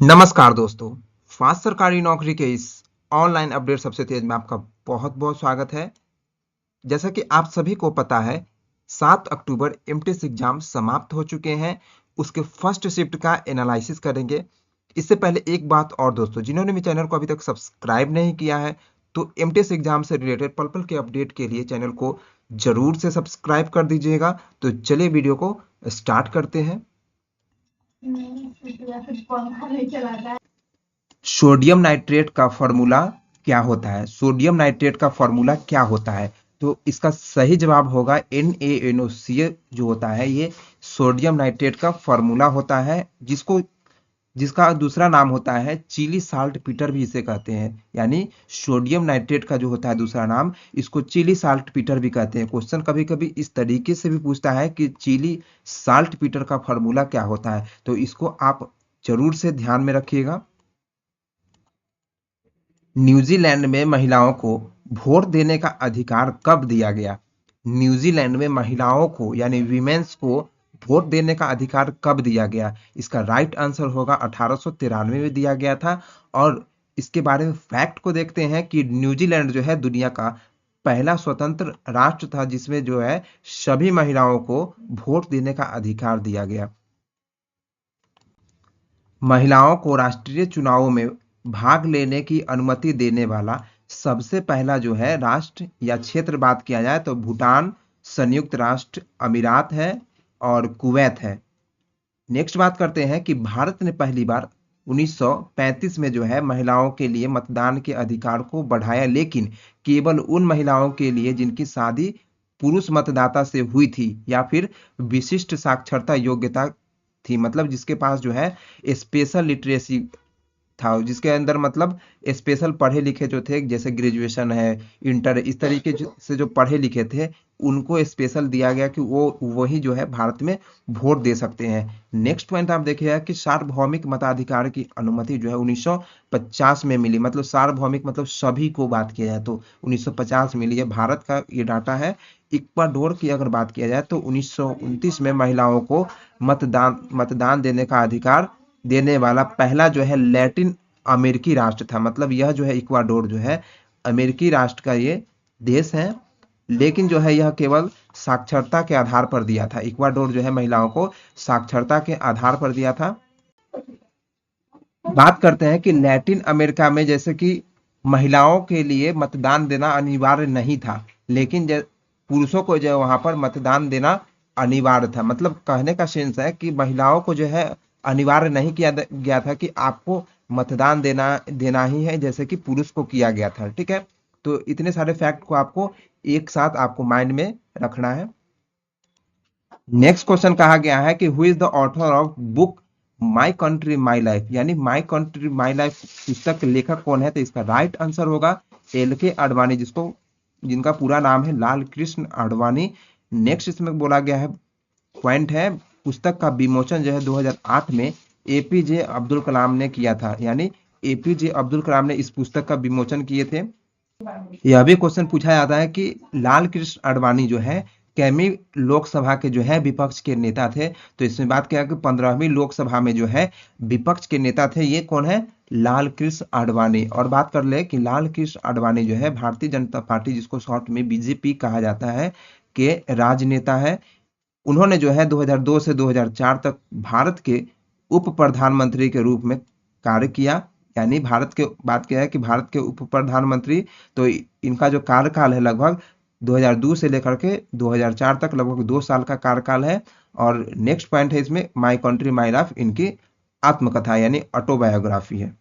नमस्कार दोस्तों। फास्ट सरकारी नौकरी के इस ऑनलाइन अपडेट सबसे तेज में आपका बहुत बहुत स्वागत है। जैसा कि आप सभी को पता है, 7 अक्टूबर एमटीएस एग्जाम समाप्त हो चुके हैं। उसके फर्स्ट शिफ्ट का एनालिसिस करेंगे। इससे पहले एक बात और दोस्तों, जिन्होंने मेरे चैनल को अभी तक सब्सक्राइब नहीं किया है तो एमटीएस एग्जाम से रिलेटेड पल पल के अपडेट के लिए चैनल को जरूर से सब्सक्राइब कर दीजिएगा। तो चलिए वीडियो को स्टार्ट करते हैं। सोडियम नाइट्रेट का फॉर्मूला क्या होता है? सोडियम नाइट्रेट का फॉर्मूला क्या होता है? तो इसका सही जवाब होगा NaNO जो होता है ये सोडियम नाइट्रेट का फॉर्मूला होता है, जिसका दूसरा नाम होता है चिली साल्ट पीटर भी इसे कहते हैं। यानी सोडियम नाइट्रेट का जो होता है दूसरा नाम, इसको चिली साल्ट पीटर भी कहते हैं। क्वेश्चन कभी कभी इस तरीके से भी पूछता है कि चिली साल्ट पीटर का फॉर्मूला क्या होता है, तो इसको आप जरूर से ध्यान में रखिएगा। न्यूजीलैंड में महिलाओं को वोट देने का अधिकार कब दिया गया? न्यूजीलैंड में महिलाओं को यानी वीमेंस को वोट देने का अधिकार कब दिया गया? इसका राइट आंसर होगा 1893 में दिया गया था। और इसके बारे में फैक्ट को देखते हैं कि न्यूजीलैंड जो है दुनिया का पहला स्वतंत्र राष्ट्र था जिसमें जो है सभी महिलाओं को वोट देने का अधिकार दिया गया। महिलाओं को राष्ट्रीय चुनावों में भाग लेने की अनुमति देने वाला सबसे पहला जो है राष्ट्र या क्षेत्र बात किया जाए तो भूटान, संयुक्त राष्ट्र अमीरात है और कुवैत है। नेक्स्ट बात करते हैं कि भारत ने पहली बार 1935 में जो है महिलाओं के लिए मतदान के अधिकार को बढ़ाया, लेकिन केवल उन महिलाओं के लिए जिनकी शादी पुरुष मतदाता से हुई थी या फिर विशिष्ट साक्षरता योग्यता थी, मतलब जिसके पास जो है स्पेशल लिटरेसी था, जिसके अंदर मतलब स्पेशल पढ़े लिखे जो थे, जैसे ग्रेजुएशन है, इंटर, इस तरीके से जो पढ़े लिखे थे उनको स्पेशल दिया गया कि वो वही जो है भारत में वोट दे सकते हैं। नेक्स्ट पॉइंट आप देखिएगा कि सार्वभौमिक मताधिकार की अनुमति जो है 1950 में मिली, मतलब सार्वभौमिक मतलब सभी को बात किया जाए तो 1950 मिली है। भारत का ये डाटा है। इक्वाडोर की अगर बात किया जाए तो 1929 में महिलाओं को मतदान देने का अधिकार देने वाला पहला जो है लैटिन अमेरिकी राष्ट्र था। मतलब यह जो है इक्वाडोर जो है अमेरिकी राष्ट्र का ये देश है, लेकिन जो है यह केवल साक्षरता के आधार पर दिया था। इक्वाडोर जो है महिलाओं को साक्षरता के आधार पर दिया था। बात करते हैं कि लैटिन अमेरिका में जैसे कि महिलाओं के लिए मतदान देना अनिवार्य नहीं था, लेकिन पुरुषों को जो है वहां पर मतदान देना अनिवार्य था। मतलब कहने का सेंस है कि महिलाओं को जो है अनिवार्य नहीं किया गया था कि आपको मतदान देना ही है, जैसे कि पुरुष को किया गया था। ठीक है, तो इतने सारे फैक्ट को आपको एक साथ आपको माइंड में रखना है। नेक्स्ट क्वेश्चन कहा गया है कि who is the author of book my country my life, यानी माई कंट्री माई लाइफ पुस्तक के लेखक कौन है? तो इसका राइट आंसर होगा LK आडवाणी, जिनका पूरा नाम है लाल कृष्ण आडवाणी। नेक्स्ट इसमें बोला गया है पॉइंट है, पुस्तक का विमोचन जो है 2008 में APJ अब्दुल कलाम ने किया था, यानी APJ अब्दुल कलाम ने इस पुस्तक का विमोचन किए थे। यह भी क्वेश्चन पूछा जाता है कि लाल कृष्ण आडवाणी जो है कैमी लोकसभा के जो है विपक्ष के नेता थे। तो इसमें बात किया कि 15वीं लोकसभा में जो है विपक्ष के नेता थे, ये कौन है? लाल कृष्ण आडवाणी। और बात कर ले कि लाल कृष्ण आडवाणी जो है भारतीय जनता पार्टी, जिसको शॉर्ट में BJP कहा जाता है, के राजनेता है। उन्होंने जो है 2002 से 2004 तक भारत के उप प्रधानमंत्री के रूप में कार्य किया। यानी भारत के बात किया है कि भारत के उप प्रधानमंत्री, तो इनका जो कार्यकाल है लगभग 2002 से लेकर के 2004 तक, लगभग 2 साल का कार्यकाल है। और नेक्स्ट पॉइंट है इसमें माई कंट्री माई लाइफ, इनकी आत्मकथा यानी ऑटोबायोग्राफी है।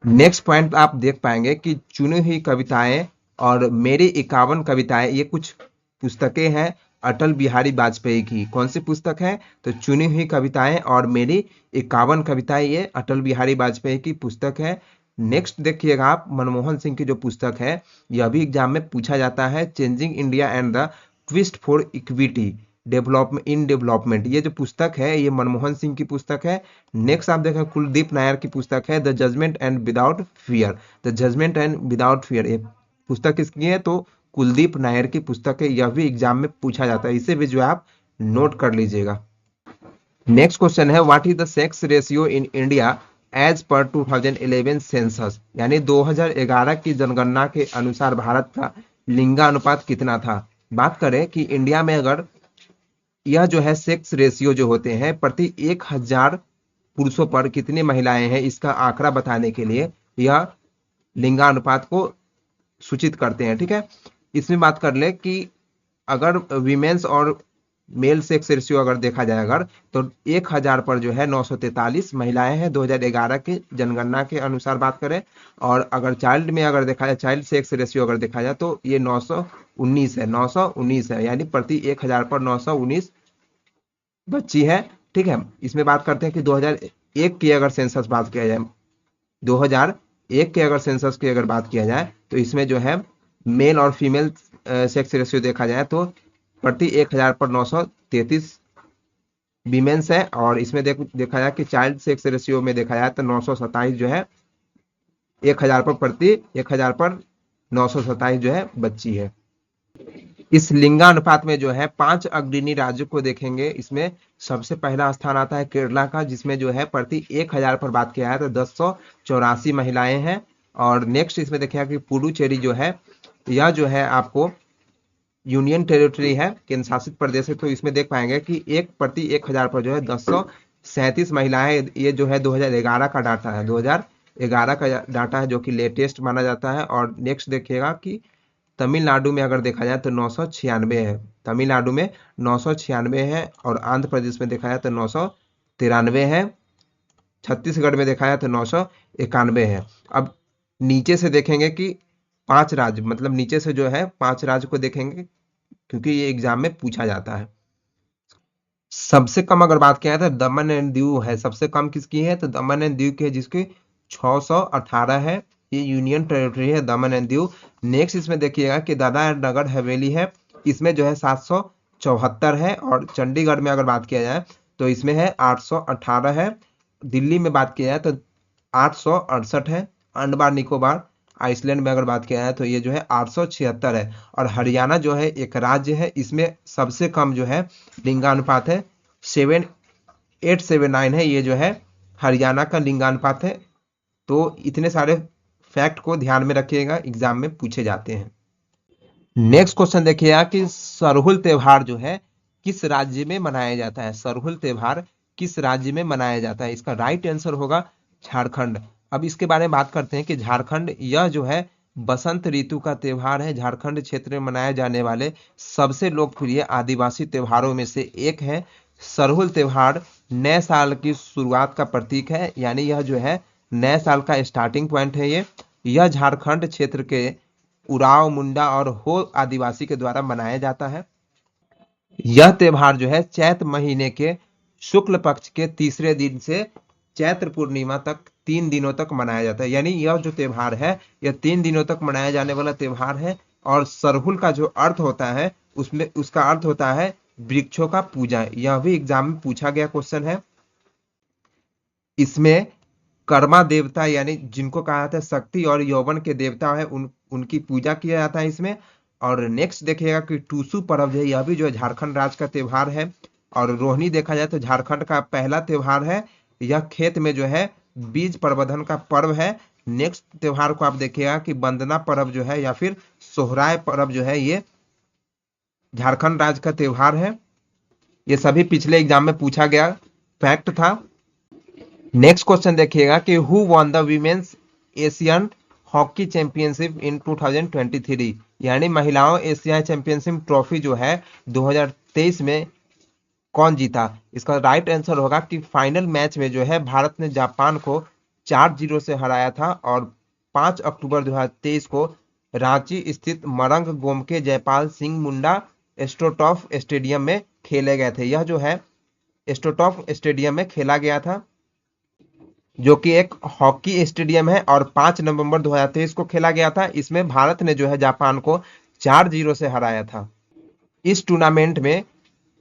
नेक्स्ट पॉइंट आप देख पाएंगे कि चुनी हुई कविताएं और मेरी 51 कविताएं, ये कुछ पुस्तकें हैं अटल बिहारी वाजपेयी की। कौन सी पुस्तक है? तो चुनी हुई कविताएं और मेरी 51 कविताएं, ये अटल बिहारी वाजपेयी की पुस्तक है। नेक्स्ट देखिएगा आप, मनमोहन सिंह की जो पुस्तक है, यह भी एग्जाम में पूछा जाता है, changing India and the twist for equity development. ये जो पुस्तक है ये मनमोहन सिंह की पुस्तक है। नेक्स्ट आप देखें कुलदीप नायर की पुस्तक है the judgement and without fear. The judgement and without fear ये पुस्तक किसकी है? तो कुलदीप नायर की पुस्तक है। यह भी एग्जाम में पूछा जाता है, इसे भी जो आप नोट कर लीजिएगा। नेक्स्ट क्वेश्चन है what is the sex ratio in India as per 2011 census, यानी 2011 की जनगणना के अनुसार भारत का लिंगानुपात कितना था। बात करें कि इंडिया में अगर यह जो है सेक्स रेशियो जो होते हैं प्रति 1000 पुरुषों पर कितनी महिलाएं हैं, इसका आंकड़ा बताने के लिए यह लिंगानुपात को सूचित करते हैं। ठीक है, इसमें बात कर ले कि अगर विमेंस और मेल सेक्स रेशियो अगर देखा जाए अगर, तो 1000 पर जो है 943 महिलाएं हैं 2011 की जनगणना के अनुसार बात करें। और अगर चाइल्ड में अगर देखा जाए, चाइल्ड सेक्स रेशियो अगर देखा जाए तो ये 919 है, 919 है, यानी प्रति 1000 पर 919 बच्ची है। ठीक है, इसमें बात करते हैं कि 2001 की अगर सेंसस बात किया जाए, 2001 के अगर सेंसस की अगर बात किया जाए तो इसमें जो है मेल और फीमेल सेक्स रेशियो देखा जाए तो प्रति 1000 पर 933 वीमेंस है। और इसमें देखा जाए कि चाइल्ड सेक्स रेशियो में देखा जाए तो 927 जो है 1000 पर प्रति 1000 पर 927 जो है बच्ची है। इस लिंगानुपात में जो है 5 अग्रणी राज्यों को देखेंगे, इसमें सबसे पहला स्थान आता है केरला का, जिसमें जो है प्रति 1000 पर बात किया है तो 1084 महिलाएं हैं। और नेक्स्ट इसमें देखिएगा कि पुडुचेरी जो है, यह जो है आपको यूनियन टेरिटरी है, केंद्र शासित प्रदेश है, तो इसमें देख पाएंगे कि एक प्रति 1000 पर जो है 1037 महिलाएं। ये जो है 2011 का डाटा है, 2011 का डाटा है जो कि लेटेस्ट माना जाता है। और नेक्स्ट देखिएगा कि तमिलनाडु में अगर देखा जाए तो 996 है, तमिलनाडु में 996 है। और आंध्र प्रदेश में देखा जाए तो 993 है, छत्तीसगढ़ में देखा जाए तो 991 है। अब नीचे से देखेंगे कि 5 राज्य, मतलब नीचे से जो है 5 राज्य को देखेंगे क्योंकि ये एग्जाम में पूछा जाता है। सबसे कम अगर बात किया है तो दमन एंड दीव है, सबसे कम किसकी है तो दमन एंड दीव की है, जिसकी 618 है, ये यूनियन टेरिटरी है दमन एंड दीव। नेक्स्ट इसमें देखिएगा कि दादरा एंड नगर हवेली है, इसमें जो है 774 है। और चंडीगढ़ में अगर बात किया जाए तो इसमें है 818 है। दिल्ली में बात किया जाए तो 868 है। अंडमान निकोबार आइसलैंड में अगर बात किया जाए तो ये जो है 876 है। और हरियाणा जो है एक राज्य है, इसमें सबसे कम जो है लिंगानुपात है 7879 है, ये जो है हरियाणा का लिंगानुपात है। तो इतने सारे फैक्ट को ध्यान में रखिएगा, एग्जाम में पूछे जाते हैं। नेक्स्ट क्वेश्चन देखिएगा कि सरहुल त्योहार जो है किस राज्य में मनाया जाता है, सरहुल त्योहार किस राज्य में मनाया जाता है, इसका राइट आंसर होगा झारखंड। अब इसके बारे में बात करते हैं कि झारखंड, यह जो है बसंत ऋतु का त्योहार है, झारखंड क्षेत्र में मनाए जाने वाले सबसे लोकप्रिय आदिवासी त्योहारों में से एक है। सरहुल त्योहार नए साल की शुरुआत का प्रतीक है, यानी यह जो है नए साल का स्टार्टिंग पॉइंट है। यह झारखंड क्षेत्र के उराव, मुंडा और हो आदिवासी के द्वारा मनाया जाता है। यह त्योहार जो है चैत्र महीने के शुक्ल पक्ष के तीसरे दिन से चैत्र पूर्णिमा तक 3 दिनों तक मनाया जाता है, यानी यह जो त्योहार है यह 3 दिनों तक मनाया जाने वाला त्योहार है। और सरहुल का जो अर्थ होता है उसमें उसका अर्थ होता है वृक्षों का पूजा, यह भी एग्जाम में पूछा गया क्वेश्चन है। इसमें कर्मा देवता, यानी जिनको कहा जाता है शक्ति और यौवन के देवता है, उनकी पूजा किया जाता है इसमें। और नेक्स्ट देखिएगा कि टूसू पर्व है, यह भी जो है झारखंड राज्य का त्योहार है। और रोहिणी देखा जाए तो झारखंड का पहला त्योहार है, यह खेत में जो है बीज प्रवर्धन का पर्व है। नेक्स्ट त्योहार को आप देखिएगा कि वंदना पर्व जो है या फिर सोहराय पर्व जो है, ये झारखंड राज्य का त्योहार है। ये सभी पिछले एग्जाम में पूछा गया फैक्ट था। नेक्स्ट क्वेश्चन देखिएगा कि who won the women's Asian hockey championship इन 2023, यानी महिलाओं एशियाई चैंपियनशिप ट्रॉफी जो है 2023 में कौन जीता। इसका राइट आंसर होगा कि फाइनल मैच में जो है भारत ने जापान को 4-0 से हराया था। और 5 अक्टूबर 2023 को रांची स्थित मरंग गोमके जयपाल सिंह मुंडा एस्ट्रोटर्फ स्टेडियम में खेले गए थे। यह जो है एस्ट्रोटर्फ स्टेडियम में खेला गया था, जो कि एक हॉकी स्टेडियम है। और 5 नवंबर 2023 को खेला गया था। इसमें भारत ने जो है जापान को 4-0 से हराया था। इस टूर्नामेंट में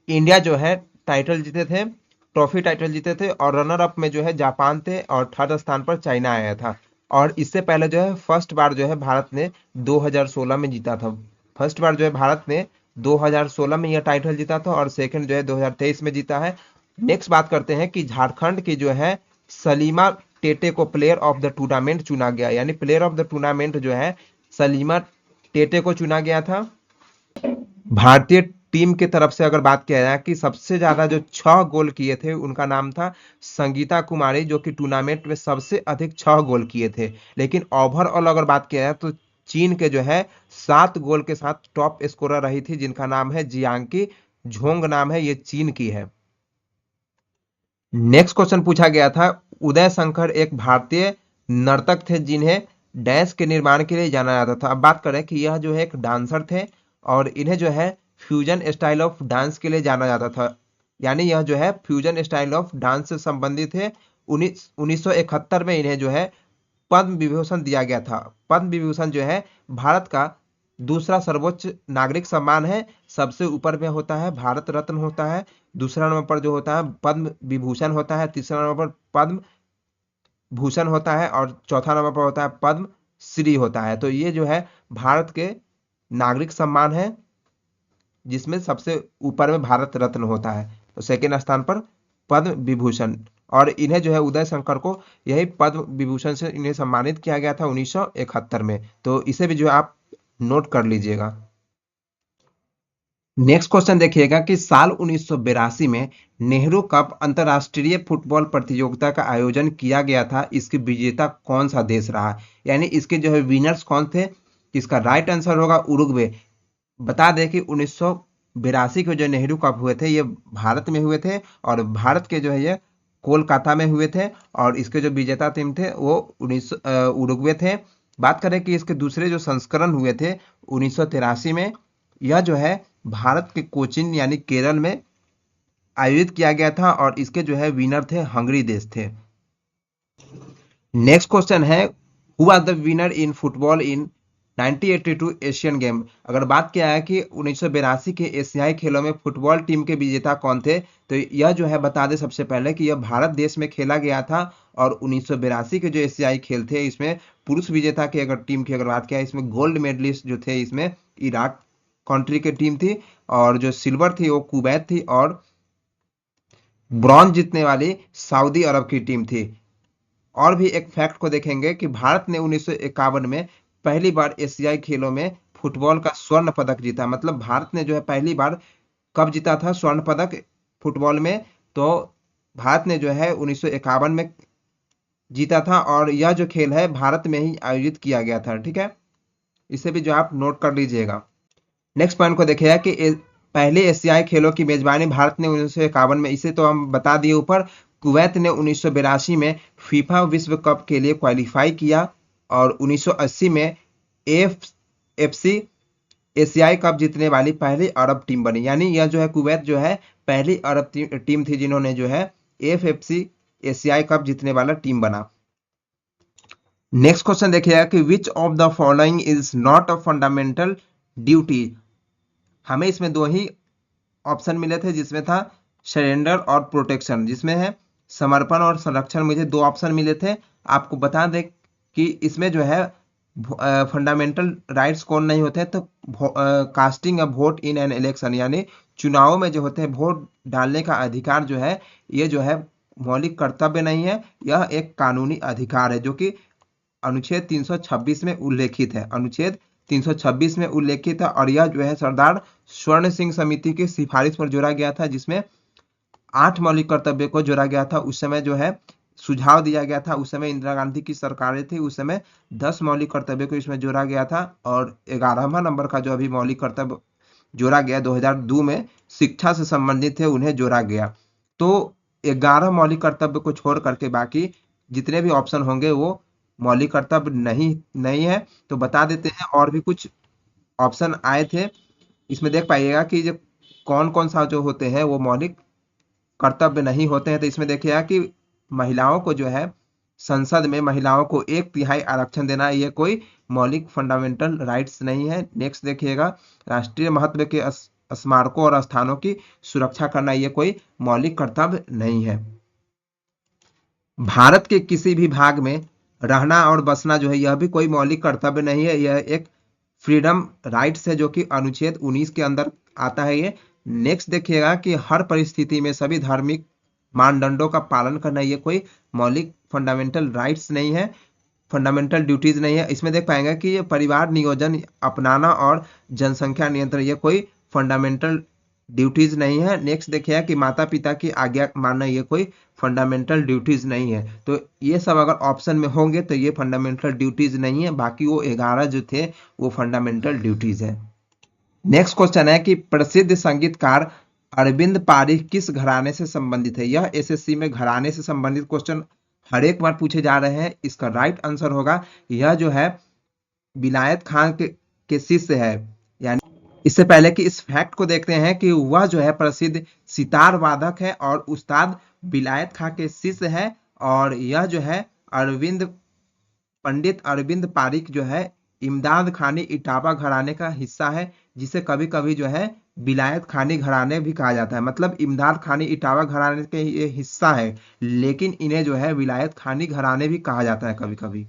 इंडिया जो है टाइटल जीते थे, ट्रॉफी टाइटल जीते थे। और रनर अप में जो है जापान थे और थर्ड स्थान पर चाइना आया था। और इससे पहले जो है फर्स्ट बार जो है भारत ने 2016 में जीता था, फर्स्ट बार जो है भारत ने 2016 में यह टाइटल जीता था और सेकंड जो है 2023 में जीता है। नेक्स्ट बात करते हैं कि झारखंड की जो है सलीमा टेटे को प्लेयर ऑफ द टूर्नामेंट चुना गया, यानी प्लेयर ऑफ द टूर्नामेंट जो है सलीमा टेटे को चुना गया था। भारतीय टीम की तरफ से अगर बात किया जाए कि सबसे ज्यादा जो 6 गोल किए थे उनका नाम था संगीता कुमारी, जो कि टूर्नामेंट में सबसे अधिक 6 गोल किए थे। लेकिन ओवरऑल अगर बात किया जाए तो चीन के जो है 7 गोल के साथ टॉप स्कोरर रही थी, जिनका नाम है जियांकी झोंग, नाम है, ये चीन की है। नेक्स्ट क्वेश्चन पूछा गया था, उदय शंकर एक भारतीय नर्तक थे जिन्हें डैश के निर्माण के लिए जाना जाता था। अब बात करें कि यह जो है एक डांसर थे और इन्हें जो है फ्यूजन स्टाइल ऑफ डांस के लिए जाना जाता था, यानी यह जो है फ्यूजन स्टाइल ऑफ डांस से संबंधित है। 1971 में इन्हें जो है पद्म विभूषण दिया गया था। पद्म विभूषण जो है भारत का दूसरा सर्वोच्च नागरिक सम्मान है। सबसे ऊपर में होता है भारत रत्न होता है, दूसरा नंबर पर जो होता है पद्म विभूषण होता है, तीसरा नंबर पर पद्म भूषण होता है और चौथा नंबर पर होता है पद्म श्री होता है। तो ये जो है भारत के नागरिक सम्मान है, जिसमें सबसे ऊपर में भारत रत्न होता है, तो सेकेंड स्थान पर पद्म विभूषण। और इन्हें जो है उदय शंकर को यही पद्म विभूषण से इन्हें सम्मानित किया गया था 1971 में। तो इसे भी जो है आप नोट कर लीजिएगा। नेक्स्ट क्वेश्चन देखिएगा कि साल 1982 में नेहरू कप अंतरराष्ट्रीय फुटबॉल प्रतियोगिता का आयोजन किया गया था, इसके विजेता कौन सा देश रहा, यानी इसके जो है विनर्स कौन थे। इसका राइट आंसर होगा उरुग्वे। बता दें कि 1982 के जो नेहरू कप हुए थे ये भारत में हुए थे और भारत के जो है ये कोलकाता में हुए थे और इसके जो विजेता टीम थे वो उरुग्वे थे। बात करें कि इसके दूसरे जो संस्करण हुए थे 1983 में, यह जो है भारत के कोचीन यानी केरल में आयोजित किया गया था और इसके जो है विनर थे हंगरी देश थे। नेक्स्ट क्वेश्चन है, who was the winner in football in 1982 Asian game. अगर बात किया है कि 1982 के एशियाई खेलों में फुटबॉल टीम के विजेता कौन थे, तो यह जो है बता दें सबसे पहले कि यह भारत देश में खेला गया था और 1982 के जो एशियाई खेल थे इसमें पुरुष विजेता की अगर टीम की अगर बात किया, इसमें गोल्ड मेडलिस्ट जो थे इसमें इराक कंट्री की टीम थी और जो सिल्वर थी वो कुवैत थी और ब्रॉन्ज जीतने वाली सऊदी अरब की टीम थी। और भी एक फैक्ट को देखेंगे कि भारत ने 1951 में पहली बार एशियाई खेलों में फुटबॉल का स्वर्ण पदक जीता। मतलब भारत ने जो है पहली बार कब जीता था स्वर्ण पदक फुटबॉल में, तो भारत ने जो है 1951 में जीता था और यह जो खेल है भारत में ही आयोजित किया गया था। ठीक है, इसे भी जो आप नोट कर लीजिएगा। नेक्स्ट पॉइंट को देखिएगा कि पहले एशियाई खेलों की मेजबानी भारत ने 1951 में, इसे तो हम बता दिए ऊपर। कुवैत ने 1982 में फीफा विश्व कप के लिए क्वालिफाई किया और 1980 में एफसी एशियाई कप जीतने वाली पहली अरब टीम बनी, यानी यह जो है कुवैत जो है पहली अरब टीम थी जिन्होंने जो है एफएफसी एशियाई कप जीतने वाला टीम बना। नेक्स्ट क्वेश्चन देखिएगा कि which of the following is not a fundamental duty. हमें इसमें दो ही ऑप्शन मिले थे, जिसमें था सरेंडर और प्रोटेक्शन, जिसमें है समर्पण और संरक्षण। मुझे दो ऑप्शन मिले थे। आपको बता दें कि इसमें जो है फंडामेंटल राइट्स कौन नहीं होते, तो casting a vote in an election, यानी चुनाव में जो होते हैं वोट डालने का अधिकार जो है ये जो है मौलिक कर्तव्य नहीं है, यह एक कानूनी अधिकार है जो कि अनुच्छेद 326 में उल्लेखित है। अनुच्छेद 326 में उल्लेखित है और यह जो है सरदार स्वर्ण सिंह समिति की सिफारिश पर जोड़ा गया था, जिसमें 8 मौलिक कर्तव्य को जोड़ा गया था। उस समय जो है सुझाव दिया गया था, उस समय इंदिरा गांधी की सरकारें थी, उस समय 10 मौलिक कर्तव्य को इसमें जोड़ा गया था और 11वां नंबर का जो अभी मौलिक कर्तव्य जोड़ा गया 2002 में शिक्षा से संबंधित थे उन्हें जोड़ा गया। तो 11 मौलिक कर्तव्य को छोड़ करके बाकी जितने भी ऑप्शन होंगे वो मौलिक कर्तव्य नहीं है। तो बता देते हैं और भी कुछ ऑप्शन आए थे, इसमें देख पाइएगा कि जो कौन कौन सा जो होते हैं वो मौलिक कर्तव्य नहीं होते हैं। तो इसमें देखिएगा कि महिलाओं को जो है संसद में महिलाओं को 1/3 आरक्षण देना, ये कोई मौलिक फंडामेंटल राइट्स नहीं है। नेक्स्ट देखिएगा राष्ट्रीय महत्व के स्मारकों और स्थानों की सुरक्षा करना, ये कोई मौलिक कर्तव्य नहीं है। भारत के किसी भी भाग में रहना और बसना जो है यह भी कोई मौलिक कर्तव्य नहीं है, यह एक फ्रीडम राइट्स है जो कि अनुच्छेद 19 के अंदर आता है ये। नेक्स्ट देखिएगा कि हर परिस्थिति में सभी धार्मिक मानदंडों का पालन करना, ये कोई मौलिक फंडामेंटल राइट्स नहीं है, फंडामेंटल ड्यूटीज नहीं है। इसमें देख पाएंगे कि ये परिवार नियोजन अपनाना और जनसंख्या नियंत्रण ये कोई फंडामेंटल ड्यूटीज नहीं है। नेक्स्ट देखिए कि माता पिता की आज्ञा मानना ये कोई फंडामेंटल ड्यूटीज नहीं है। तो ये सब अगर ऑप्शन में होंगे तो ये फंडामेंटल ड्यूटीज नहीं है, बाकी वो 11 जो थे वो फंडामेंटल ड्यूटीज है। नेक्स्ट क्वेश्चन है कि प्रसिद्ध संगीतकार अरविंद पारिख किस घराने से संबंधित है। यह एसएससी में घराने से संबंधित क्वेश्चन हर एक बार पूछे जा रहे हैं। इसका राइट आंसर होगा यह जो है विलायत खान के शिष्य है। यानी इससे पहले कि इस फैक्ट को देखते हैं कि वह जो है प्रसिद्ध सितार वादक है और उस्ताद विलायत खां के शिष्य है। और यह जो है पंडित अरविंद पारिख जो है इमदाद खानी इटावा घराने का हिस्सा है, जिसे कभी कभी जो है विलायत खानी घराने भी कहा जाता है। मतलब इमदाद खानी इटावा घराने के ये हिस्सा है, लेकिन इन्हें जो है विलायत खानी घराने भी कहा जाता है कभी कभी।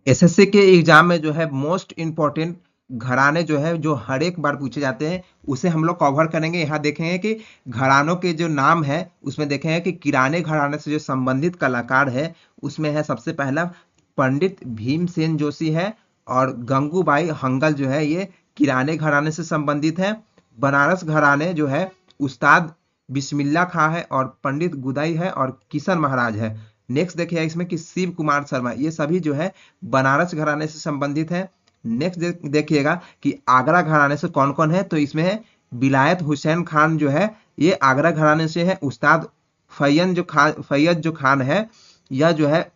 एसएससी के एग्जाम में जो है मोस्ट इंपॉर्टेंट घराने जो है जो हर एक बार पूछे जाते हैं उसे हम लोग कवर करेंगे। यहाँ देखेंगे कि घरानों के जो नाम है उसमें देखेंगे कि किराने घराने से जो संबंधित कलाकार है उसमें है सबसे पहला पंडित भीमसेन जोशी है, और गंगूबाई हंगल जो है ये किराने घराने से संबंधित है। बनारस घराने जो है उस्ताद बिस्मिल्ला खां है, और पंडित गुदाई है, और किशन महाराज है। नेक्स्ट देखिए इसमें कि शिव कुमार शर्मा, ये सभी जो है बनारस घराने से संबंधित है। नेक्स्ट देखिएगा कि आगरा घराने से कौन कौन है, तो इसमें है विलायत हुसैन खान जो है ये आगरा घराने से है। उस्ताद फैयद जो खान है यह जो है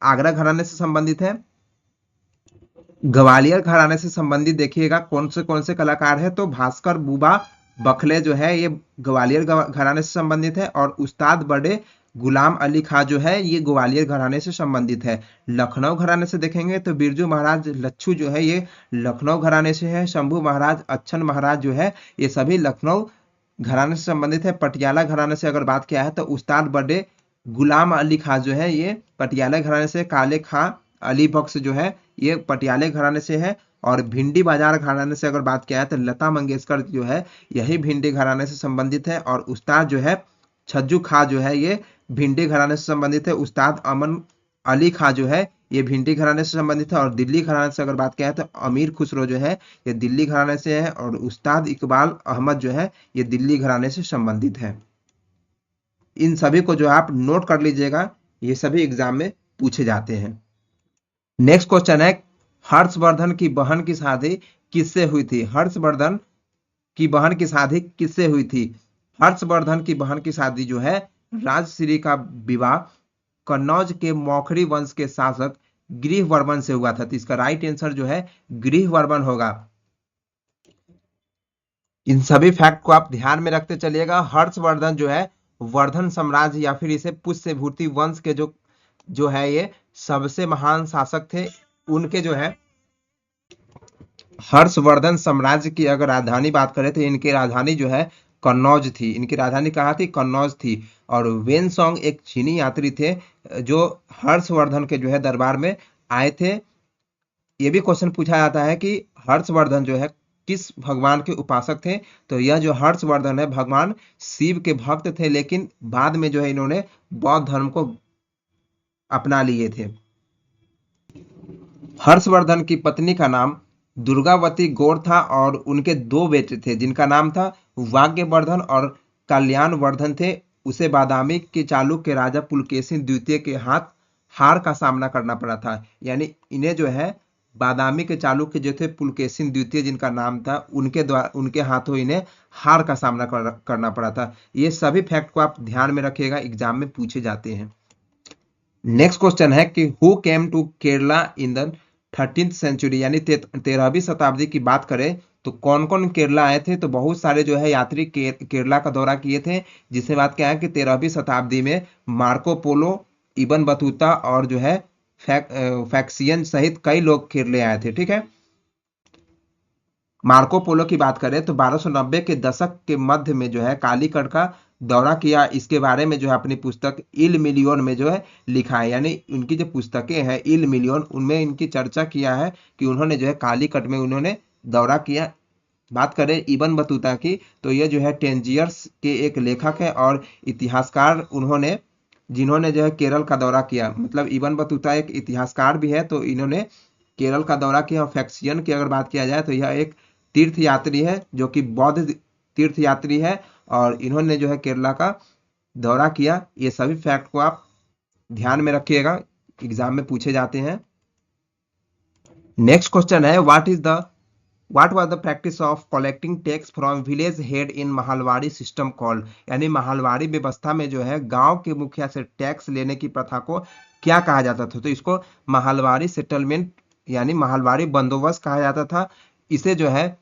आगरा घराने से संबंधित है। ग्वालियर घराने से संबंधित देखिएगा कौन से कलाकार है, तो भास्कर बुबा बखले जो है ये ग्वालियर घराने से संबंधित है, और उस्ताद बड़े गुलाम अली खां जो है ये ग्वालियर घराने से संबंधित है। लखनऊ घराने से देखेंगे तो बिरजू महाराज लच्छू जो है ये लखनऊ घराने से है। शंभू महाराज अच्छन महाराज जो है ये सभी लखनऊ घराने से संबंधित है। पटियाला घराने से अगर बात किया है तो उस्ताद बड़े गुलाम अली खां जो है ये पटियाला घराने से। काले खां अली बख्श जो है ये पटियाले घराने से है। और भिंडी बाजार घराने से अगर बात किया है तो लता मंगेशकर जो है यही भिंडी घराने से संबंधित है। और उस्ताद जो है छज्जू खां जो है ये भिंडी घराने से संबंधित है। उस्ताद अमन अली खां जो है ये भिंडी घराने से संबंधित है। और दिल्ली घराने से अगर बात किया है तो अमीर खुसरो जो है ये दिल्ली घराने से है। और उस्ताद इकबाल अहमद जो है ये दिल्ली घराने से संबंधित है। इन सभी को जो आप नोट कर लीजिएगा, ये सभी एग्जाम में पूछे जाते हैं। नेक्स्ट क्वेश्चन है हर्षवर्धन की बहन की शादी किससे हुई थी। हर्षवर्धन की बहन की शादी किससे हुई थी। हर्षवर्धन की बहन की शादी जो है राजश्री का विवाह कन्नौज के मौखरी वंश के शासक गृहवर्मन से हुआ था। तो इसका राइट आंसर जो है गृहवर्मन होगा। इन सभी फैक्ट को आप ध्यान में रखते चलिएगा। हर्षवर्धन जो है वर्धन साम्राज्य या फिर इसे पुष्यभूति वंश के जो है ये सबसे महान शासक थे। उनके जो है हर्षवर्धन साम्राज्य की अगर राजधानी बात करें तो इनकी राजधानी जो है कन्नौज थी। इनकी राजधानी कहाँ थी, कन्नौज थी। और वेनसोंग एक चीनी यात्री थे जो हर्षवर्धन के जो है दरबार में आए थे। ये भी क्वेश्चन पूछा जाता है कि हर्षवर्धन जो है किस भगवान के उपासक थे। तो यह जो हर्षवर्धन है भगवान शिव के भक्त थे, लेकिन बाद में जो है इन्होंने बौद्ध धर्म को अपना लिए थे। हर्षवर्धन की पत्नी का नाम दुर्गावती गौड़ था, और उनके 2 बेटे थे जिनका नाम था वाग्यवर्धन और कल्याणवर्धन थे। उसे बादामी के चालुक्य राजा पुलकेशिन द्वितीय के हाथ हार का सामना करना पड़ा था। यानी इन्हें जो है बादामी के चालुक्य जो थे पुलकेशिन द्वितीय जिनका नाम था उनके हाथों इन्हें हार का सामना करना पड़ा था। ये सभी फैक्ट को आप ध्यान में रखिएगा, एग्जाम में पूछे जाते हैं। नेक्स्ट क्वेश्चन है कि who came to Kerala in the 13th century, यानी 13वीं शताब्दी की बात करें तो कौन कौन केरला आए थे। तो बहुत सारे जो है यात्री केरला का दौरा किए थे, जिससे बात क्या है कि 13वीं शताब्दी में मार्को पोलो, इबन बतूता और जो है फैक्सियन सहित कई लोग केरले आए थे। ठीक है, मार्को पोलो की बात करें तो 1290 के दशक के मध्य में जो है कालीकट का दौरा किया। इसके बारे में जो है अपनी पुस्तक इल मिलियन में जो है लिखा है। यानी उनकी जो पुस्तकें हैं इल मिलियन, उनमें इनकी चर्चा किया है कि उन्होंने जो है कालीकट में उन्होंने दौरा किया। बात करें इबन बतूता की तो यह जो है टेंजियर्स के एक लेखक है और इतिहासकार। उन्होंने जिन्होंने जो है केरल का दौरा किया। मतलब इबन बतूता एक इतिहासकार भी है, तो इन्होंने केरल का दौरा किया। फैक्सियन की अगर बात किया जाए तो यह एक तीर्थ यात्री है, जो कि बौद्ध तीर्थ यात्री है, और इन्होंने जो है केरला का दौरा किया। ये सभी फैक्ट को आप ध्यान में रखिएगा, एग्जाम में पूछे जाते हैं। नेक्स्ट क्वेश्चन है, what was the practice of collecting tax from village head in Mahalwari system called. यानी महालवाड़ी व्यवस्था में जो है गांव के मुखिया से टैक्स लेने की प्रथा को क्या कहा जाता था। तो इसको महालवाड़ी सेटलमेंट यानी महालवाड़ी बंदोबस्त कहा जाता था। इसे जो है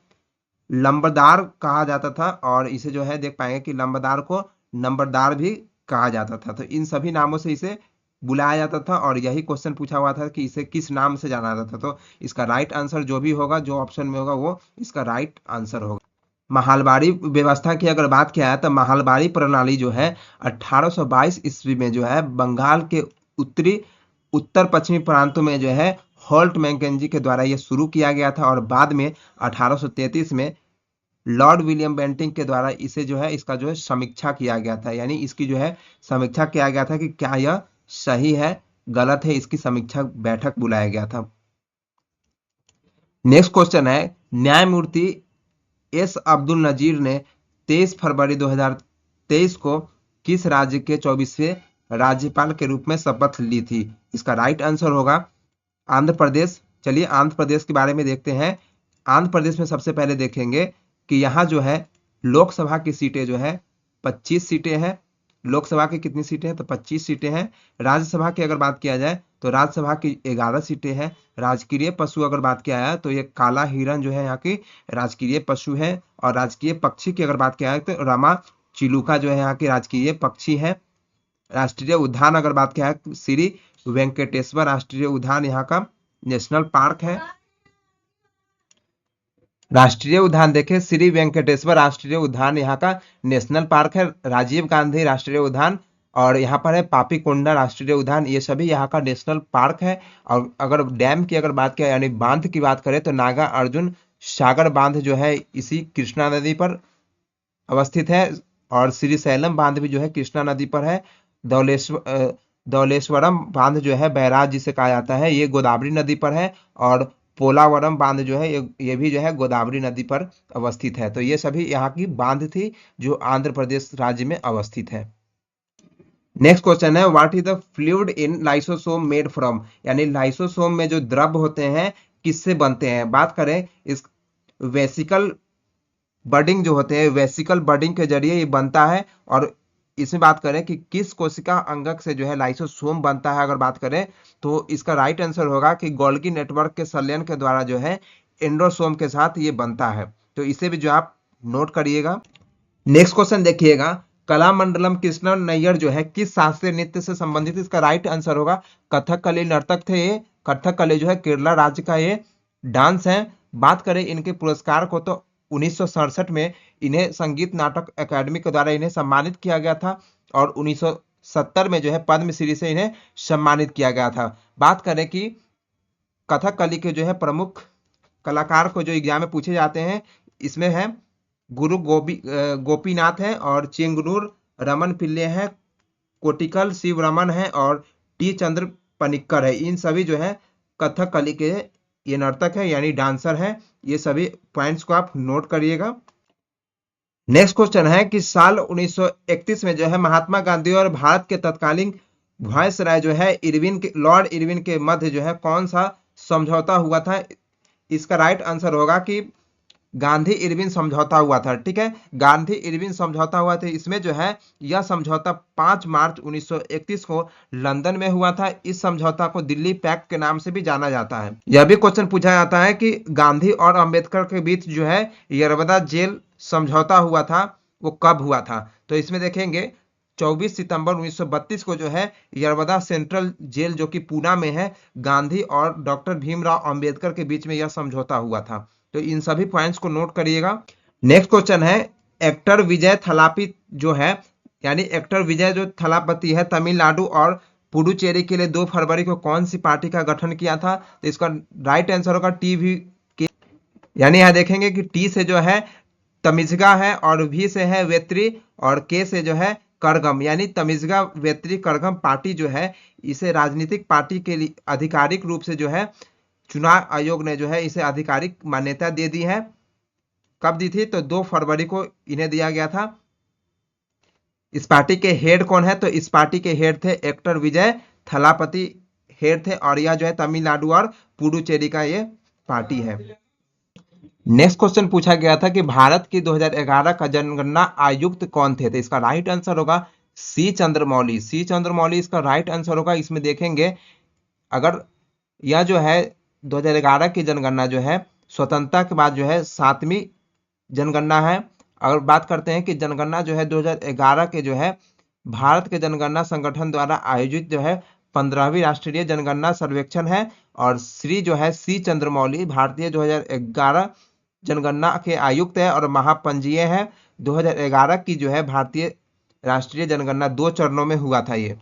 लंबरदार कहा जाता था, और इसे जो है देख पाएंगे कि लंबरदार को नंबरदार भी कहा जाता था। तो इन सभी नामों से इसे बुलाया जाता था, और यही क्वेश्चन पूछा हुआ था कि इसे किस नाम से जाना जाता था। तो इसका राइट आंसर जो भी होगा, जो ऑप्शन में होगा, वो इसका राइट आंसर होगा। महालवाड़ी व्यवस्था की अगर बात किया है तो महालवाड़ी प्रणाली जो है 1822 ईस्वी में जो है बंगाल के उत्तरी उत्तर पश्चिमी प्रांतों में जो है हॉल्ट मैकेंजी के द्वारा यह शुरू किया गया था, और बाद में 1833 में लॉर्ड विलियम बेंटिंग के द्वारा इसे जो है इसका जो है समीक्षा किया गया था। यानी इसकी जो है समीक्षा किया गया था कि क्या यह सही है गलत है, इसकी समीक्षा बैठक बुलाया गया था। नेक्स्ट क्वेश्चन है, न्यायमूर्ति एस अब्दुल नजीर ने 23 फरवरी 2023 को किस राज्य के 24वें राज्यपाल के रूप में शपथ ली थी। इसका राइट आंसर होगा आंध्र प्रदेश। चलिए आंध्र प्रदेश के बारे में देखते हैं। आंध्र प्रदेश में सबसे पहले देखेंगे कि यहाँ जो है लोकसभा की सीटें जो है 25 सीटें हैं। लोकसभा की कितनी सीटें हैं, तो 25 सीटें हैं। राज्यसभा की अगर बात किया जाए तो राज्यसभा की 11 सीटें हैं। राजकीय पशु अगर बात किया जाए तो ये काला हिरन जो है यहाँ की राजकीय पशु है। और राजकीय पक्षी की अगर बात किया जाए तो रमा चिलुका जो है यहाँ की राजकीय पक्षी है। राष्ट्रीय उद्यान अगर बात किया जाए तो श्री वेंकटेश्वर राष्ट्रीय उद्यान यहाँ का नेशनल पार्क है। राष्ट्रीय उद्यान देखें, श्री वेंकटेश्वर राष्ट्रीय उद्यान यहाँ का नेशनल पार्क है। राजीव गांधी राष्ट्रीय उद्यान, और यहाँ पर है पापीकोंडा राष्ट्रीय उद्यान, ये सभी यहाँ का नेशनल पार्क है। और अगर डैम की अगर बात किया यानी बांध की बात करें तो नागा अर्जुन सागर बांध जो है इसी कृष्णा नदी पर अवस्थित है। और श्रीशैलम बांध भी जो है कृष्णा नदी पर है। धौलेश्वरम बांध जो है बैराज जिसे कहा जाता है, ये गोदावरी नदी पर है। और पोलावरम बांध जो है ये भी जो है गोदावरी नदी पर अवस्थित है। तो ये सभी यहाँ की बांध थी जो आंध्र प्रदेश राज्य में अवस्थित है। नेक्स्ट क्वेश्चन है, what is the fluid in lysosome made from. यानी लाइसोसोम में जो द्रव होते हैं किससे बनते हैं। बात करें इस वेसिकल बडिंग जो होते हैं, वेसिकल बडिंग के जरिए ये बनता है। और इसमें बात करें कि किस कोशिका अंगक से जो है लाइसोसोम बनता है, अगर बात करें तो इसका राइट आंसर होगा कि गोल्गी नेटवर्क के संलयन के द्वारा जो है एंडोसोम के साथ ये बनता है। तो इसे भी जो आप नोट करिएगा। नेक्स्ट क्वेश्चन देखिएगा, कलामंडलम कृष्ण नैयर जो है किस शास्त्रीय नृत्य से संबंधित। इसका राइट आंसर होगा कथकली नर्तक थे ये। कथकली जो है केरला राज्य का ये डांस है। बात करें इनके पुरस्कार को तो 1967 में इन्हें संगीत नाटक अकादमी के द्वारा इन्हें सम्मानित किया गया था, और 1970 में जो है पद्मश्री से इन्हें सम्मानित किया गया था। बात करें कि कथकली के जो है प्रमुख कलाकार को जो एग्जाम में पूछे जाते हैं, इसमें है गुरु गोपीनाथ है, और चेंगनूर रमन पिल्ले है, कोटिकल शिव रमन है, और टी चंद्र पनिक्कर है। इन सभी जो है कथकली के ये नर्तक है यानी डांसर है। ये सभी पॉइंट्स को आप नोट करिएगा। नेक्स्ट क्वेश्चन है कि साल 1931 में जो है महात्मा गांधी और भारत के तत्कालीन वायसराय जो है लॉर्ड इरविन के मध्य जो है कौन सा समझौता हुआ था। इसका राइट आंसर होगा कि गांधी इरविन समझौता हुआ था। ठीक है, गांधी इरविन समझौता हुआ था। इसमें जो है यह समझौता 5 मार्च 1931 को लंदन में हुआ था। इस समझौता को दिल्ली पैक्ट के नाम से भी जाना जाता है। यह भी क्वेश्चन पूछा जाता है कि गांधी और अंबेडकर के बीच जो है यरवदा जेल समझौता हुआ था, वो कब हुआ था। तो इसमें देखेंगे 24 सितंबर 1932 को जो है यरवदा सेंट्रल जेल जो कि पूना में है, गांधी और डॉक्टर भीमराव अंबेडकर के बीच में यह समझौता हुआ था। तो इन सभी पॉइंट्स को नोट करिएगा। नेक्स्ट क्वेश्चन है, एक्टर विजय थलापति जो है यानी एक्टर विजय जो थलापति है तमिलनाडु और पुडुचेरी के लिए 2 फरवरी को कौन सी पार्टी का गठन किया था। तो इसका राइट आंसर होगा टीवी के। यानी यहाँ देखेंगे कि टी से जो है तमिजगा है, और वी से है वेत्री, और के से जो है करगम यानी तमिज़गा वेत्री करगम पार्टी जो है, इसे राजनीतिक पार्टी के लिए आधिकारिक रूप से जो है चुनाव आयोग ने जो है इसे आधिकारिक मान्यता दे दी है। कब दी थी? तो 2 फरवरी को इन्हें दिया गया था। इस पार्टी के हेड कौन है? तो इस पार्टी के हेड थे एक्टर विजय थलापति हेड थे, और यह जो है तमिलनाडु और पुडुचेरी का ये पार्टी है। नेक्स्ट क्वेश्चन पूछा गया था कि भारत की 2011 का जनगणना आयुक्त कौन थे? तो इसका राइट आंसर होगा सी चंद्रमौली। सी चंद्रमौली इसका राइट आंसर होगा। इसमें देखेंगे अगर यह जो है 2011 की जनगणना जो है स्वतंत्रता के बाद जो है 7वीं जनगणना है। अगर बात करते हैं कि जनगणना जो है 2011 के जो है भारत के जनगणना संगठन द्वारा आयोजित जो है 15वीं राष्ट्रीय जनगणना सर्वेक्षण है, और श्री जो है सी चंद्रमौली भारतीय 2011 जनगणना के आयुक्त है और महापंजीय है। 2011 की जो है भारतीय राष्ट्रीय जनगणना 2 चरणों में हुआ था ये।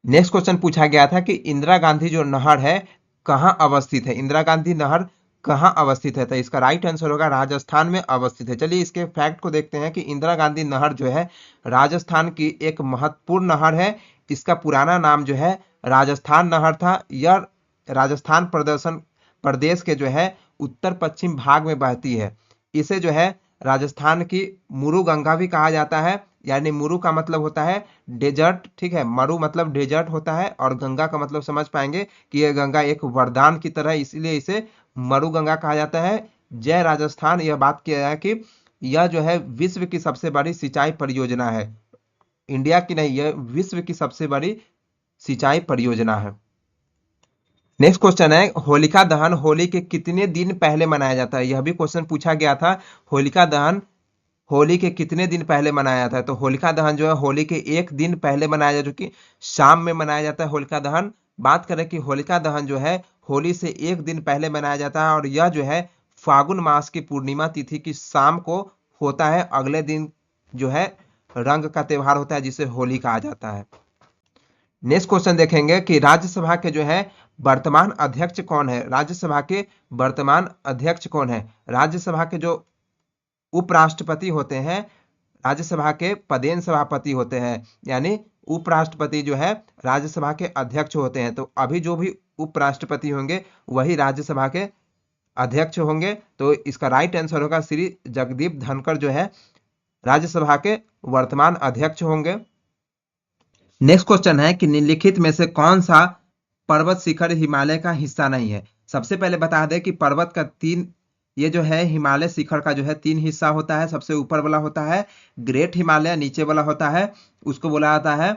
नेक्स्ट क्वेश्चन पूछा गया था कि इंदिरा गांधी जो नहर है कहाँ अवस्थित है? इंदिरा गांधी नहर कहाँ अवस्थित है? तो इसका राइट आंसर होगा राजस्थान में अवस्थित है। चलिए इसके फैक्ट को देखते हैं कि इंदिरा गांधी नहर जो है राजस्थान की एक महत्वपूर्ण नहर है। इसका पुराना नाम जो है राजस्थान नहर था। यह राजस्थान प्रदेश के जो है उत्तर पश्चिम भाग में बहती है। इसे जो है राजस्थान की मुरु गंगा भी कहा जाता है, यानी मुरु का मतलब होता है डेजर्ट, ठीक है, मरु मतलब डेजर्ट होता है, और गंगा का मतलब समझ पाएंगे कि यह गंगा एक वरदान की तरह है, इसलिए इसे मरु गंगा कहा जाता है। जय राजस्थान यह बात किया है कि यह जो है विश्व की सबसे बड़ी सिंचाई परियोजना है। इंडिया की नहीं, यह विश्व की सबसे बड़ी सिंचाई परियोजना है। नेक्स्ट क्वेश्चन है होलिका दहन होली के कितने दिन पहले मनाया जाता है? यह भी क्वेश्चन पूछा गया था। होलिका दहन होली के कितने दिन पहले मनाया जाता है? तो होलिका दहन जो है होली के 1 दिन पहले मनाया जाता है, जो कि शाम में मनाया जाता है होलिका दहन। बात करें कि होलिका दहन जो है होली से 1 दिन पहले मनाया जाता है, और यह जो है फागुन मास की पूर्णिमा तिथि की शाम को होता है। अगले दिन जो है रंग का त्योहार होता है जिसे होली कहा जाता है। नेक्स्ट क्वेश्चन देखेंगे कि राज्यसभा के जो है वर्तमान अध्यक्ष कौन है? राज्यसभा के वर्तमान अध्यक्ष कौन है? राज्यसभा के जो उपराष्ट्रपति होते हैं, राज्यसभा के पदेन सभापति होते हैं, यानी उपराष्ट्रपति जो है राज्यसभा के अध्यक्ष होते हैं। तो अभी जो भी उपराष्ट्रपति होंगे वही राज्यसभा के अध्यक्ष होंगे। तो इसका राइट आंसर होगा श्री जगदीप धनखड़ जो है राज्यसभा के वर्तमान अध्यक्ष होंगे। नेक्स्ट क्वेश्चन है कि निम्नलिखित में से कौन सा पर्वत शिखर हिमालय का हिस्सा नहीं है? सबसे पहले बता दें कि पर्वत का ये जो है हिमालय शिखर का जो है 3 हिस्सा होता है। सबसे ऊपर वाला होता है ग्रेट हिमालय, नीचे वाला होता है उसको बोला जाता है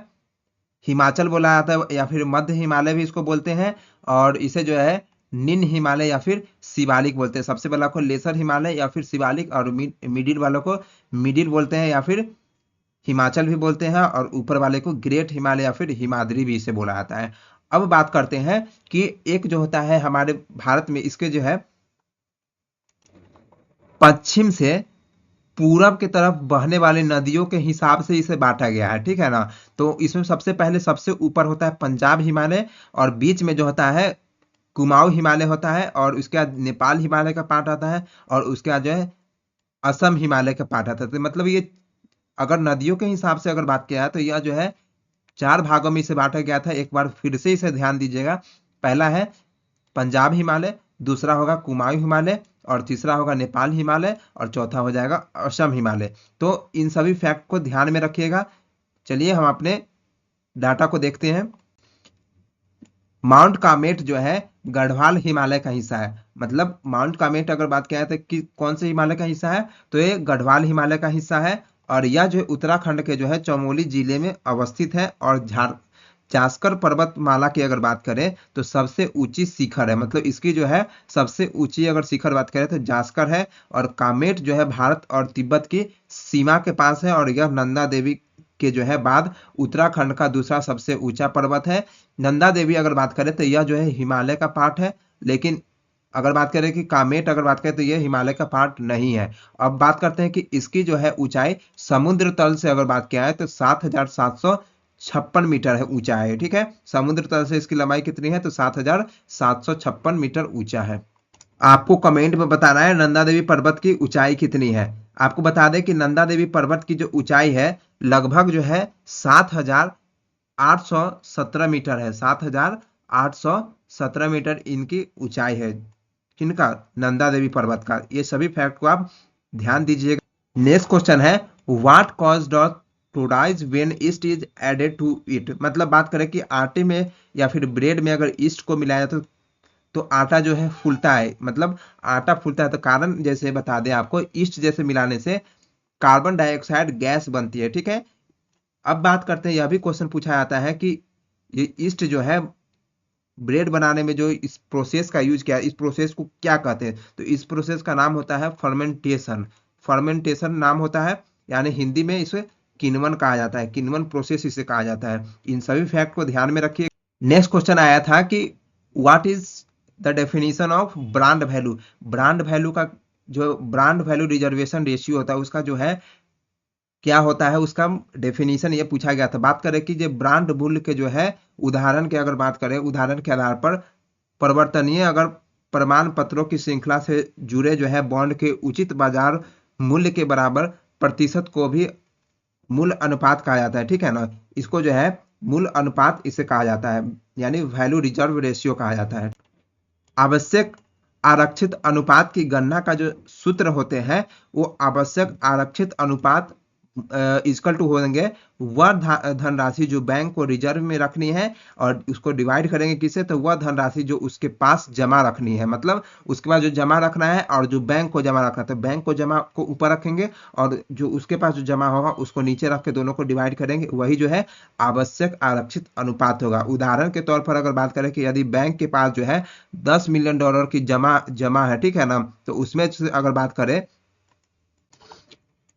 हिमाचल बोला जाता है, या फिर मध्य हिमालय भी इसको बोलते हैं, और इसे जो है निम्न हिमालय या फिर शिवालिक बोलते हैं। सबसे पहला को लेसर हिमालय या फिर शिवालिक, और मिडिल वालों को मिडिल बोलते हैं या फिर हिमाचल भी बोलते हैं, और ऊपर वाले को ग्रेट हिमालय या फिर हिमाद्री भी इसे बोला जाता है। अब बात करते हैं कि एक जो होता है हमारे भारत में, इसके जो है पश्चिम से पूरब की तरफ बहने वाली नदियों के हिसाब से इसे बांटा गया है, ठीक है ना। तो इसमें सबसे पहले सबसे ऊपर होता है पंजाब हिमालय, और बीच में जो होता है कुमाऊं हिमालय होता है, और उसके बाद नेपाल हिमालय का पार्ट आता है, और उसके बाद जो है असम हिमालय का पार्ट आता है। तो मतलब ये अगर नदियों के हिसाब से अगर बात किया है तो यह जो है 4 भागों में इसे बांटा गया था। एक बार फिर से इसे ध्यान दीजिएगा। पहला है पंजाब हिमालय, दूसरा होगा कुमाऊं हिमालय, और तीसरा होगा नेपाल हिमालय, और चौथा हो जाएगा असम हिमालय। तो इन सभी फैक्ट को ध्यान में रखिएगा। चलिए हम अपने डाटा को देखते हैं। माउंट कामेट जो है गढ़वाल हिमालय का हिस्सा है। मतलब माउंट कामेट अगर बात किया है तो कि कौन से हिमालय का हिस्सा है? तो ये गढ़वाल हिमालय का हिस्सा है, और यह जो है उत्तराखंड के जो है चमोली जिले में अवस्थित है। और जास्कर पर्वतमाला की अगर बात करें तो सबसे ऊंची शिखर है, मतलब इसकी जो है सबसे ऊंची अगर शिखर बात करें तो जास्कर है। और कामेट जो है भारत और तिब्बत की सीमा के पास है, और यह नंदा देवी के जो है बाद उत्तराखंड का दूसरा सबसे ऊंचा पर्वत है। नंदा देवी अगर बात करें तो यह जो है हिमालय का पार्ट है, लेकिन अगर बात करें कि कामेट अगर बात करें तो यह हिमालय का पार्ट नहीं है। अब बात करते हैं कि इसकी जो है ऊंचाई समुद्र तल से अगर बात किया है तो 7,756 मीटर है ऊंचा है, ठीक है। समुद्र तल से इसकी लंबाई कितनी है? तो 7,756 मीटर ऊंचा है। आपको कमेंट में बताना है नंदा देवी पर्वत की ऊंचाई कितनी है। आपको बता दें कि नंदा देवी पर्वत की जो ऊंचाई है लगभग जो है 7,817 मीटर है। 7,817 मीटर इनकी ऊंचाई है। किनका? नंदा देवी पर्वत का। ये सभी फैक्ट को आप ध्यान दीजिएगा। नेक्स्ट क्वेश्चन है what caused to rise when yeast is added to it. मतलब बात करें कि आटे में या फिर ब्रेड में अगर ईस्ट को मिलाया तो आटा जो है फूलता है। मतलब आटा फूलता है तो कारण जैसे बता दें आपको, ईस्ट जैसे मिलाने से कार्बन डाइऑक्साइड गैस बनती है। ठीक है। अब बात करते हैं, यह भी क्वेश्चन पूछा जाता है कि ये ईस्ट जो है ब्रेड बनाने में जो इस प्रोसेस का यूज किया, इस प्रोसेस को क्या कहते हैं? तो इस प्रोसेस का नाम होता है फर्मेंटेशन। फर्मेंटेशन नाम होता है, यानी हिंदी में इसे किण्वन कहा जाता है। किण्वन प्रोसेस इसे कहा जाता है। इन सभी फैक्ट को ध्यान में रखिए। नेक्स्ट क्वेश्चन आया था कि what is the definition of brand value. Brand value का जो ब्रांड वैल्यू रिजर्वेशन रेशियो होता है उसका जो है क्या होता है, उसका डेफिनेशन ये पूछा गया था। बात करें कि जो ब्रांड मूल्य के जो है उदाहरण के अगर बात करें, उदाहरण के आधार पर परिवर्तनीय अगर प्रमाण पत्रों की श्रृंखला से जुड़े जो है बॉन्ड के उचित बाजार मूल्य के बराबर प्रतिशत को भी मूल अनुपात कहा जाता है। ठीक है ना। इसको जो है मूल अनुपात इसे कहा जाता है, यानी वैल्यू रिजर्व रेशियो कहा जाता है। आवश्यक आरक्षित अनुपात की गणना का जो सूत्र होते हैं वो आवश्यक आरक्षित अनुपात इक्वल टू होंगे वह धनराशि जो बैंक को रिजर्व में रखनी है और उसको डिवाइड करेंगे किससे, तो वह धनराशि जो उसके पास जमा रखनी है। मतलब उसके पास जो जमा रखना है और जो बैंक को जमा रखना है, तो बैंक को जमा को ऊपर रखेंगे और जो उसके पास जो जमा होगा उसको नीचे रख के दोनों को डिवाइड करेंगे, वही जो है आवश्यक आरक्षित अनुपात होगा। उदाहरण के तौर पर अगर बात करें कि यदि बैंक के पास जो है $10 मिलियन की जमा है, ठीक है ना, तो उसमें से अगर बात करें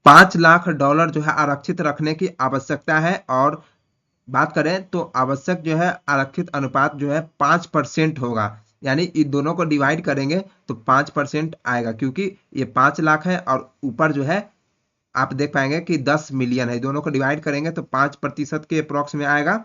$5 लाख जो है आरक्षित रखने की आवश्यकता है, और बात करें तो आवश्यक जो है आरक्षित अनुपात जो है 5% होगा। यानी इन दोनों को डिवाइड करेंगे तो 5% आएगा, क्योंकि ये 5 लाख है और ऊपर जो है आप देख पाएंगे कि 10 मिलियन है। दोनों को डिवाइड करेंगे तो 5% के अप्रोक्स में आएगा।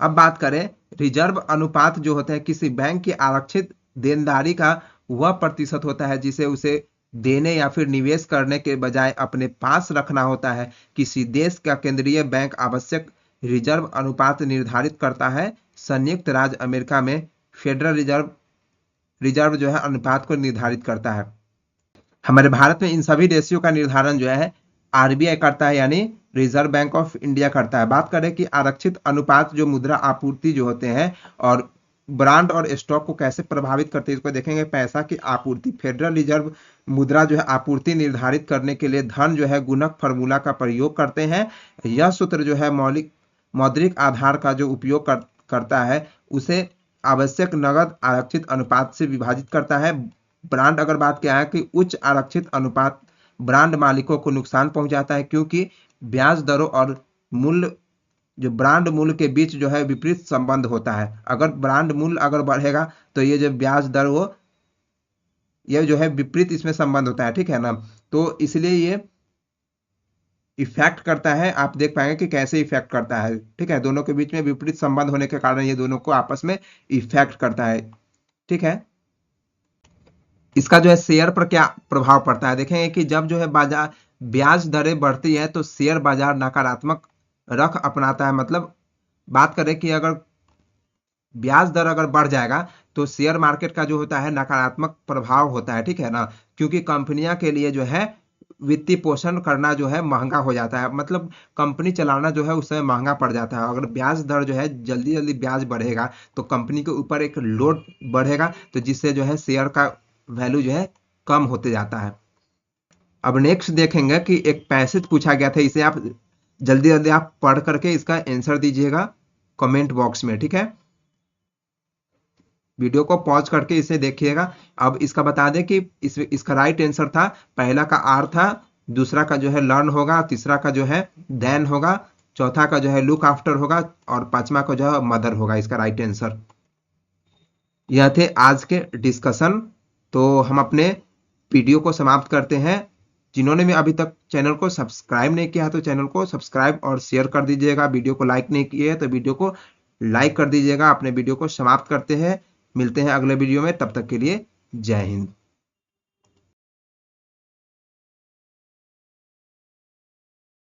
अब बात करें रिजर्व अनुपात जो होता है किसी बैंक की आरक्षित देनदारी का वह प्रतिशत होता है जिसे उसे देने या फिर निवेश करने के बजाय अपने पास रखना होता है। किसी देश का केंद्रीय बैंक आवश्यक रिजर्व अनुपात निर्धारित करता है। संयुक्त राज्य अमेरिका में फेडरल रिजर्व जो है अनुपात को निर्धारित करता है। हमारे भारत में इन सभी रेशियो का निर्धारण जो है आरबीआई करता है, यानी रिजर्व बैंक ऑफ इंडिया करता है। बात करें कि आरक्षित अनुपात जो मुद्रा आपूर्ति जो होते हैं और ब्रांड और स्टॉक को कैसे प्रभावित करते हैं, इसको देखेंगे। पैसा की आपूर्ति, फेडरल रिजर्व मुद्रा जो है आपूर्ति निर्धारित करने के लिए धन जो है गुणक फार्मूला का प्रयोग करते हैं। यह सूत्र जो है मौद्रिक आधार का जो उपयोग करता है उसे आवश्यक नगद आरक्षित अनुपात से विभाजित करता है। ब्रांड अगर बात किया है कि उच्च आरक्षित अनुपात ब्रांड मालिकों को नुकसान पहुंचाता है, क्योंकि ब्याज दरों और मूल्य जो ब्रांड मूल्य के बीच जो है विपरीत संबंध होता है। अगर ब्रांड मूल्य अगर बढ़ेगा तो ये जो ब्याज दर हो ये जो है विपरीत इसमें संबंध होता है। ठीक है ना। तो इसलिए ये इफेक्ट करता है। आप देख पाएंगे कि कैसे इफेक्ट करता है। ठीक है। दोनों के बीच में विपरीत संबंध होने के कारण ये दोनों को आपस में इफेक्ट करता है। ठीक है। इसका जो है शेयर पर क्या प्रभाव पड़ता है, देखेंगे कि जब जो है बाजार ब्याज दरें बढ़ती है तो शेयर बाजार नकारात्मक रख अपनाता है। मतलब बात करें कि अगर ब्याज दर अगर बढ़ जाएगा तो शेयर मार्केट का जो होता है नकारात्मक प्रभाव होता है। ठीक है ना। क्योंकि कंपनियां के लिए जो है वित्तीय पोषण करना जो है महंगा हो जाता है। मतलब कंपनी चलाना जो है उससे महंगा पड़ जाता है। अगर ब्याज दर जो है जल्दी जल्दी ब्याज बढ़ेगा तो कंपनी के ऊपर एक लोड बढ़ेगा, तो जिससे जो है शेयर का वैल्यू जो है कम होते जाता है। अब नेक्स्ट देखेंगे कि एक पैसेज पूछा गया था, इसे आप जल्दी जल्दी आप पढ़ करके इसका आंसर दीजिएगा कमेंट बॉक्स में। ठीक है। वीडियो को पॉज करके इसे देखिएगा। अब इसका बता दें कि इसका राइट आंसर था, पहला का आर था, दूसरा का जो है लर्न होगा, तीसरा का जो है देन होगा, चौथा का जो है लुक आफ्टर होगा और पांचवा का जो है मदर होगा। इसका राइट आंसर। यह थे आज के डिस्कशन। तो हम अपने वीडियो को समाप्त करते हैं। जिन्होंने भी अभी तक चैनल को सब्सक्राइब नहीं किया तो चैनल को सब्सक्राइब और शेयर कर दीजिएगा। वीडियो को लाइक नहीं किए तो वीडियो को लाइक कर दीजिएगा। अपने वीडियो को समाप्त करते हैं। मिलते हैं अगले वीडियो में, तब तक के लिए जय हिंद।